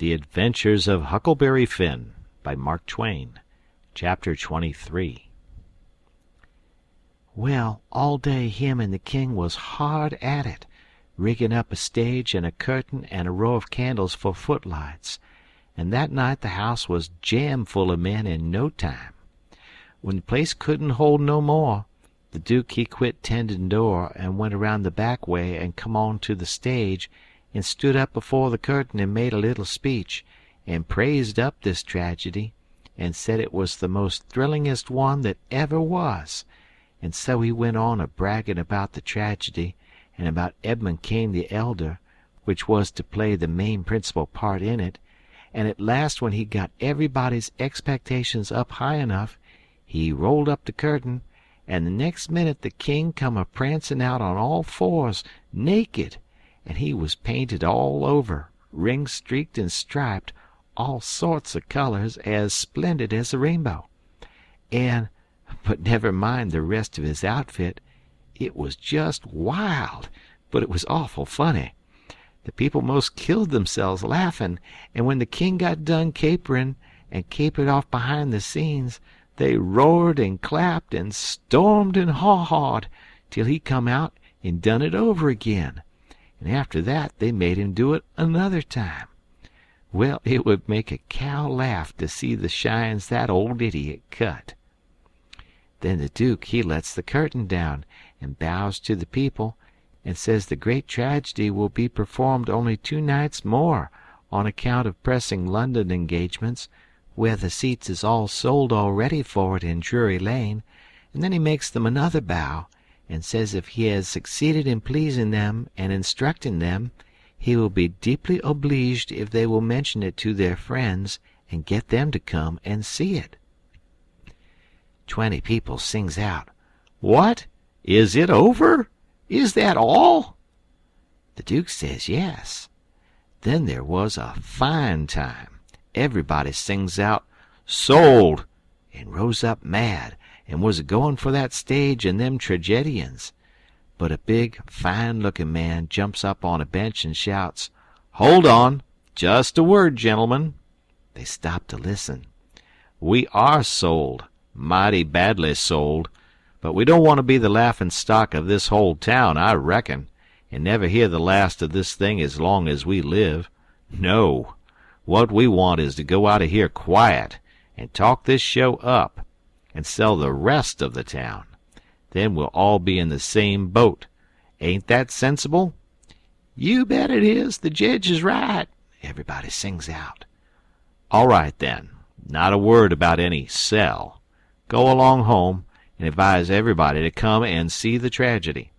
The Adventures of Huckleberry Finn by Mark Twain. Chapter 23. Well, all day him and the king was hard at it, rigging up a stage and a curtain and a row of candles for footlights, and that night the house was jam full of men in no time. When the place couldn't hold no more, the Duke he quit tending door and went around the back way and come on to the stage and stood up before the curtain and made a little speech, and praised up this tragedy, and said it was the most thrillingest one that ever was. And so he went on a-bragging about the tragedy, and about Edmund King the elder, which was to play the main principal part in it, and at last when he got everybody's expectations up high enough, he rolled up the curtain, and the next minute the king come a-prancing out on all fours, naked, and he was painted all over, ring-streaked and striped, all sorts of colors, as splendid as a rainbow. But never mind the rest of his outfit. It was just wild, but it was awful funny. The people most killed themselves laughing, and when the king got done capering and capered off behind the scenes, they roared and clapped and stormed and haw-hawed till he come out and done it over again, and after that they made him do it another time. Well, it would make a cow laugh to see the shines that old idiot cut. Then the Duke he lets the curtain down and bows to the people, and says the great tragedy will be performed only 2 nights more on account of pressing London engagements, where the seats is all sold already for it in Drury Lane, and then he makes them another bow, and says if he has succeeded in pleasing them and instructing them, he will be deeply obliged if they will mention it to their friends and get them to come and see it. 20 people sings out, "What? Is it over? Is that all?" The Duke says yes. Then there was a fine time. Everybody sings out, "Sold!" and rose up mad, and was a-going for that stage and them tragedians. But a big, fine-looking man jumps up on a bench and shouts, "Hold on! Just a word, gentlemen." They stop to listen. "We are sold, mighty badly sold, but we don't want to be the laughing stock of this whole town, I reckon, and never hear the last of this thing as long as we live. No. What we want is to go out of here quiet and talk this show up and sell the rest of the town. Then we'll all be in the same boat. Ain't that sensible?" "You bet it is. The jedge is right," everybody sings out. "All right, then. Not a word about any sell. Go along home and advise everybody to come and see the tragedy."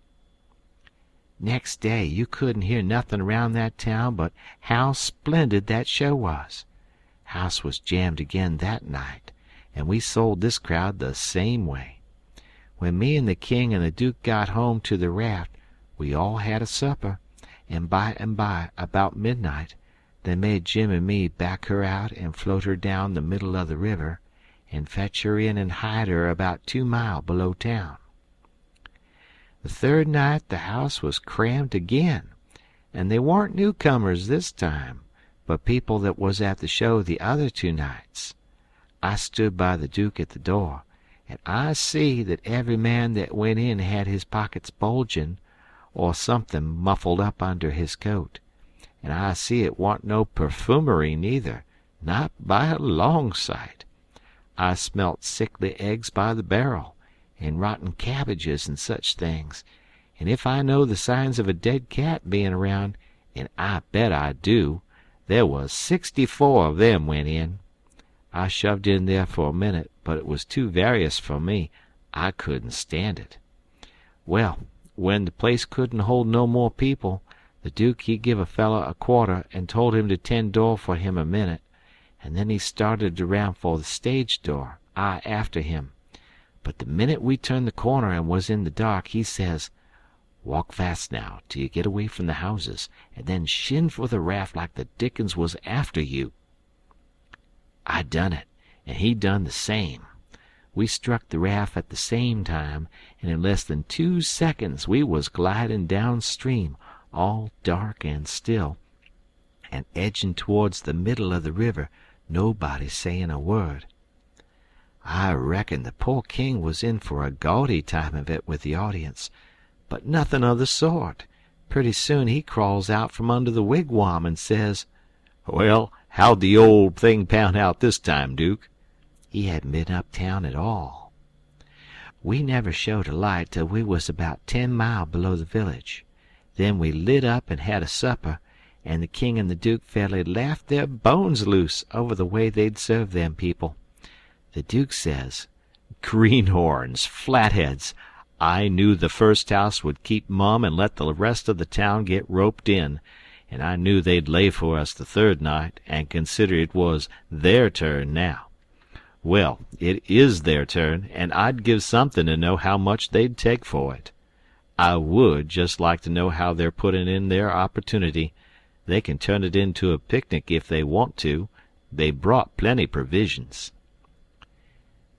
Next day you couldn't hear nothin' around that town but how splendid that show was. House was jammed again that night, and we sold this crowd the same way. When me and the king and the Duke got home to the raft, we all had a supper, and by, about midnight, they made Jim and me back her out and float her down the middle of the river, and fetch her in and hide her about 2 mile below town. The third night the house was crammed again, and they warn't newcomers this time, but people that was at the show the other 2 nights. I stood by the Duke at the door, and I see that every man that went in had his pockets bulgin', or something muffled up under his coat, and I see it wa'n't no perfumery neither, not by a long sight. I smelt sickly eggs by the barrel, and rotten cabbages and such things, and if I know the signs of a dead cat bein' around, and I bet I do, there was 64 of them went in. I shoved in there for a minute, but it was too various for me. I couldn't stand it. Well, when the place couldn't hold no more people, the Duke he give a feller a quarter and told him to tend door for him a minute, and then he started around for the stage door, I after him. But the minute we turned the corner and was in the dark, he says, "Walk fast now till you get away from the houses, and then shin for the raft like the dickens was after you." I done it, and he done the same. We struck the raft at the same time, and in less than 2 seconds we was gliding downstream, all dark and still, and edging towards the middle of the river, nobody saying a word. I reckon the poor king was in for a gaudy time of it with the audience, but nothing of the sort. Pretty soon he crawls out from under the wigwam and says, "Well, how'd the old thing pound out this time, Duke?" He hadn't been uptown at all. We never showed a light till we was about 10 mile below the village. Then we lit up and had a supper, and the king and the duke fairly laughed their bones loose over the way they'd served them people. The duke says, "Greenhorns, flatheads! I knew the first house would keep mum and let the rest of the town get roped in, and I knew they'd lay for us the third night and consider it was their turn now. Well, it is their turn, and I'd give something to know how much they'd take for it. I would just like to know how they're putting in their opportunity. They can turn it into a picnic if they want to. They brought plenty provisions."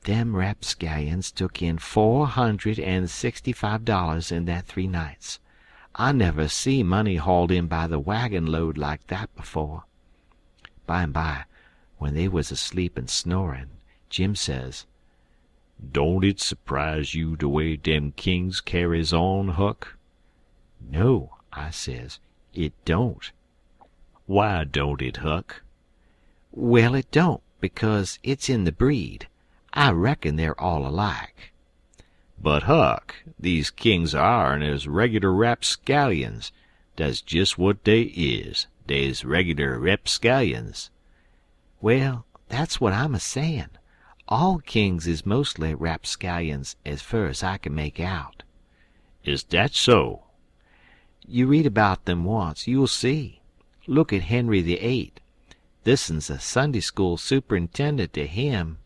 Them rapscallions took in $465 in that 3 nights. I never see money hauled in by the wagon load like that before. By and by, when they was asleep and snoring, Jim says, "Don't it surprise you the way dem kings carries on, Huck?" "No," I says, "it don't." "Why don't it, Huck?" "Well, it don't, because it's in the breed. I reckon they're all alike." "But, Huck, these kings o' ourn is regular rapscallions. Dat's jest what they is. Dey's regular rapscallions." "Well, that's what I'm a-sayin'. All kings is mostly rapscallions, as fur as I can make out." "Is dat so?" "You read about them once, you'll see. Look at Henry VIII. This'n's a Sunday school superintendent to him.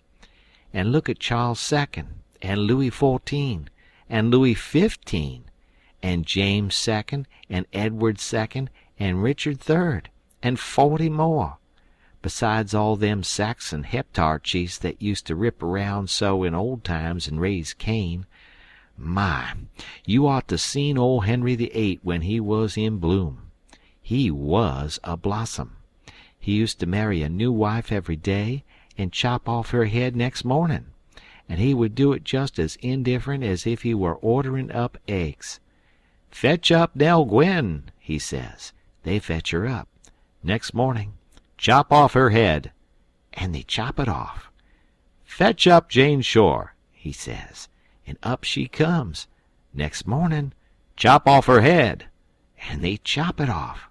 And look at Charles II, and Louis XIV, and Louis XV, and James II, and Edward II, and Richard III, and 40 more, besides all them Saxon heptarchies that used to rip around so in old times and raise Cain. My, you ought to seen old Henry VIII when he was in bloom. He was a blossom. He used to marry a new wife every day and chop off her head next morning, and he would do it just as indifferent as if he were ordering up eggs. 'Fetch up Nell Gwynn,' he says. They fetch her up. Next morning, 'Chop off her head,' and they chop it off. 'Fetch up Jane Shore,' he says, and up she comes. Next morning, 'Chop off her head,' and they chop it off.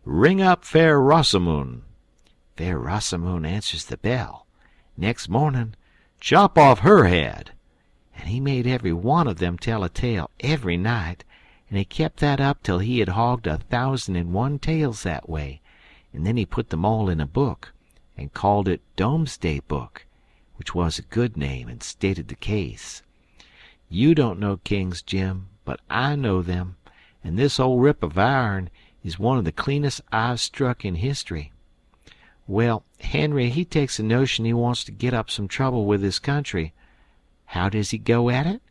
'Ring up Fair Rosamund.' Fair Rosamund answers the bell. Next morning, 'Chop off her head,' and he made every one of them tell a tale every night, and he kept that up till he had hogged 1,001 tales that way, and then he put them all in a book, and called it Domesday Book, which was a good name and stated the case. You don't know kings, Jim, but I know them, and this old rip of ourn is one of the cleanest I've struck in history. Well, Henry, he takes a notion he wants to get up some trouble with his country. How does he go at it?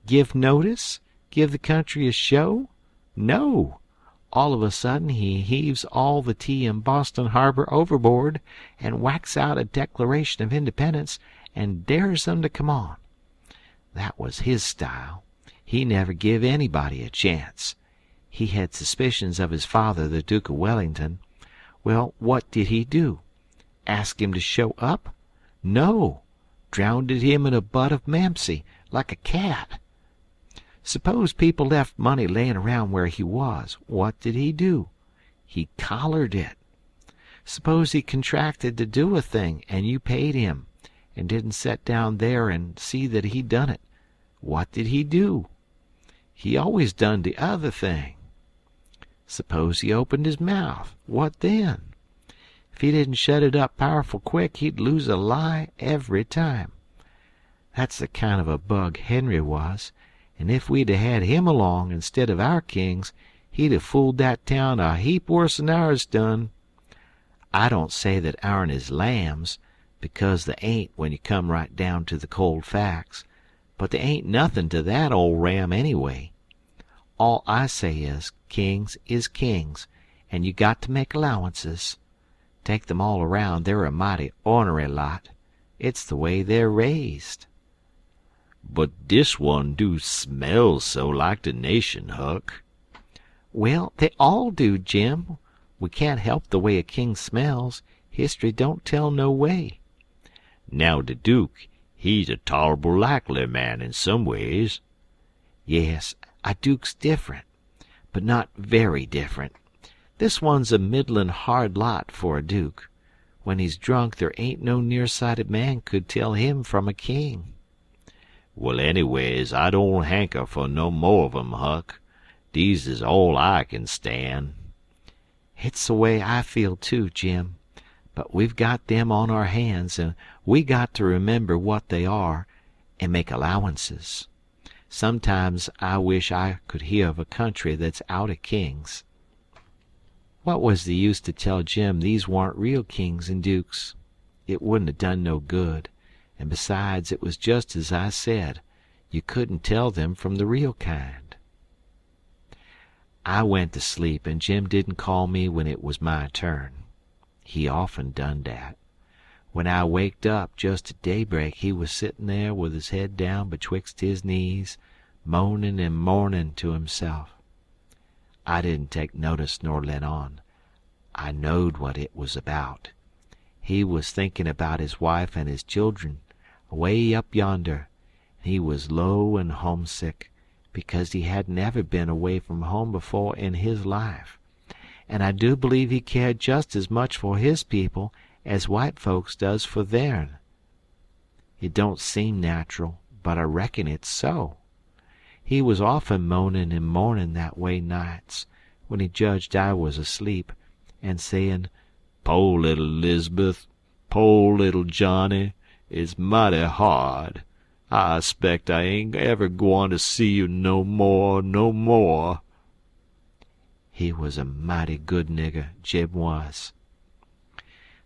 Give notice? Give the country a show? No. All of a sudden he heaves all the tea in Boston Harbor overboard and whacks out a Declaration of Independence and dares them to come on. That was his style. He never give anybody a chance. He had suspicions of his father, the Duke of Wellington. Well, what did he do? Ask him to show up? No. Drownded him in a butt of Mamsie, like a cat. Suppose people left money laying around where he was. What did he do? He collared it. Suppose he contracted to do a thing, and you paid him, and didn't set down there and see that he done it. What did he do? He always done the other thing. Suppose he opened his mouth. What then? If he didn't shut it up powerful quick, he'd lose a lie every time. That's the kind of a bug Henry was, and if we'd had him along instead of our kings, he'd have fooled that town a heap worse than ours done. I don't say that ourn is lambs, because they ain't when you come right down to the cold facts, but they ain't nothing to that old ram anyway. All I say is kings, and you got to make allowances. Take them all around, they're a mighty ornery lot. It's the way they're raised." "But dis one do smell so like de nation, Huck." "Well, they all do, Jim. We can't help the way a king smells. History don't tell no way." "Now de Duke, he's a tol'able likely man in some ways." "Yes, a duke's different, but not very different. This one's a middlin' hard lot for a duke. When he's drunk, there ain't no near-sighted man could tell him from a king." "Well, anyways, I don't hanker for no more of 'em, Huck. Dese is all I kin stand." "It's the way I feel too, Jim. But we've got them on our hands, and we got to remember what they are, and make allowances. Sometimes I wish I could hear of a country that's out of kings." What was the use to tell Jim these warn't real kings and dukes? It wouldn't have done no good, and besides, it was just as I said. You couldn't tell them from the real kind. I went to sleep, and Jim didn't call me when it was my turn. He often done dat. When I waked up just at daybreak, he was sittin' there with his head down betwixt his knees, moanin' and mournin' to himself. I didn't take notice nor let on. I knowed what it was about. He was thinkin' about his wife and his children, away up yonder, and he was low and homesick, because he hadn't ever been away from home before in his life. And I do believe he cared just as much for his people as white folks does for theirn. It don't seem natural, but I reckon it's so. He was often moanin' and mournin' that way nights, when he judged I was asleep, and sayin', "Po' little 'Liz'beth, po' little Johnny, it's mighty hard. I 'speck I ain't ever gwine to see you no more, no more." He was a mighty good nigger, Jim was.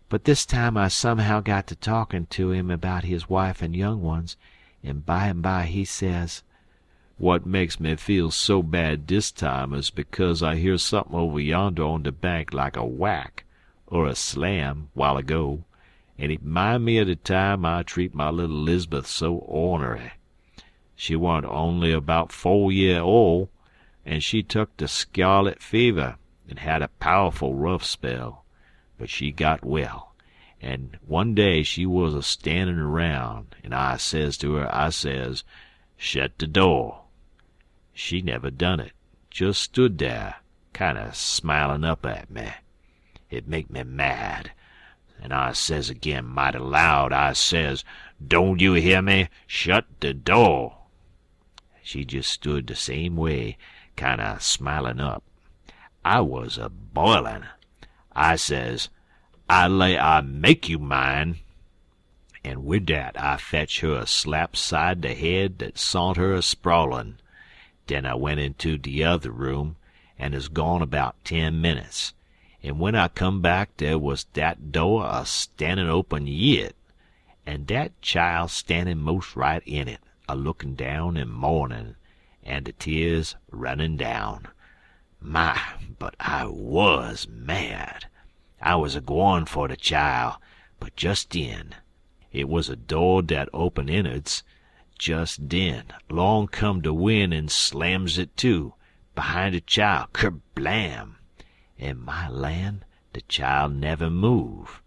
But this time I somehow got to talkin' to him about his wife and young ones, and by he says, "What makes me feel so bad dis time is because I hear something over yonder on de bank like a whack or a slam while ago, and it mind me of de time I treat my little 'Liz'beth so ornery. She warn't only about 4 year old, and she took de scarlet fever and had a powerful rough spell, but she got well, and one day she was a standin' around, and I says to her, I says, 'Shet de door.' She never done it, just stood there, kinder smilin' up at me. It make me mad, and I says again mighty loud, I says, 'Don't you hear me? Shut de door.' She just stood the same way, kinder smilin' up. I was a boilin'. I says, 'I lay I make you mine.' And wid dat I fetch her a slap side de head dat sont her a sprawlin'. Den I went into de other room, and is gone about 10 minutes, and when I come back der was dat door a standin' open yit, and dat chile standin' most right in it, a lookin' down and mournin', and de tears runnin' down. My, but I was mad. I was a gwine for de chile, but just den, it was a door dat open in'ards. Just den, along come de wind and slams it to, behind de chile, kerblam! And my lan', de chile never move.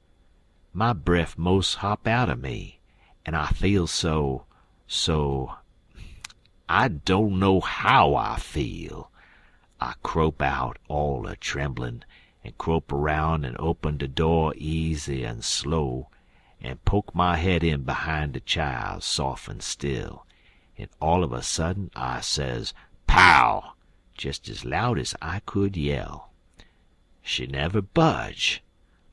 My breff most hop out of me, and I feel so, I don't know how I feel. I crope out all a tremblin', and crope around and open de door easy and slow, and poke my head in behind de chile, soft and still, and all of a sudden I says, "Pow!" just as loud as I could yell. She never budge.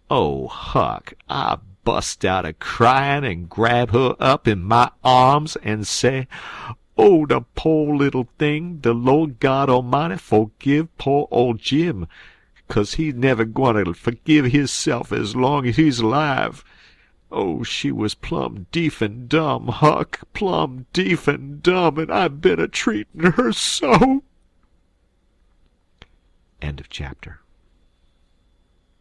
Oh, Huck, I bust out a cryin' and grab her up in my arms and say, "Oh, the po' little thing, the Lord God Almighty forgive po' old Jim, 'cause he's never gwineter forgive hisself as long as he's alive." Oh, she was plumb deef and dumb, Huck, plumb deef and dumb, and I been a-treatin' her so. End of chapter.